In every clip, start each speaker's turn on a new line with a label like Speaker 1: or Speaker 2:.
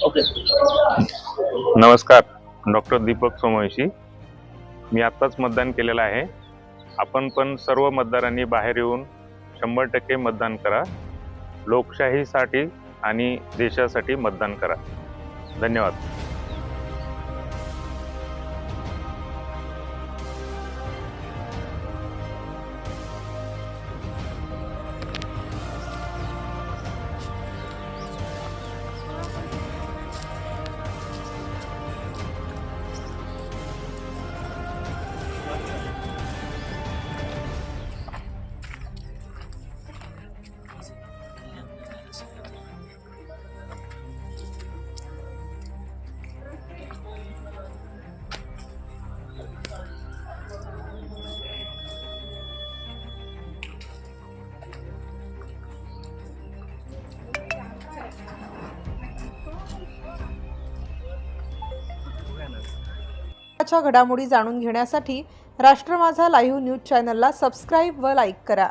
Speaker 1: Okay.
Speaker 2: नमस्कार, doctor Deepak Somvanshi. मी आत्ताच मतदान केलेलं आहे. आपण पण सर्व मतदारांनी बाहेर येऊन 100% मतदान करा. लोकशाहीसाठी आणि देशासाठी मतदान करा. धन्यवाद.
Speaker 3: च्या घडामोडी जाणून घेण्यासाठी राष्ट्र माझा लाईव्ह न्यूज चॅनलला सबस्क्राईब व लाईक करा.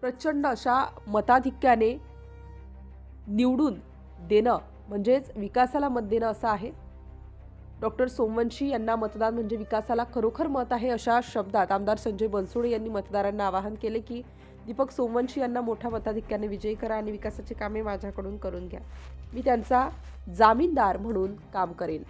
Speaker 3: प्रचंड अशा मताधिक्याने निवडून देणं म्हणजेच विकासाला मत देणं असं आहे. डॉक्टर सोमवंशी यांना मतदान म्हणजे विकासाला खरोखर मत आहे अशा शब्दात आमदार संजय बनसोडे यांनी मतदारांना आवाहन केले की दीपक सोमवंशी यांना मोठ्या मताधिक्याने विजयी करा आणि विकासाची कामे माझ्याकडून करून घ्या. मी त्यांचा जामीनदार म्हणून काम करेन.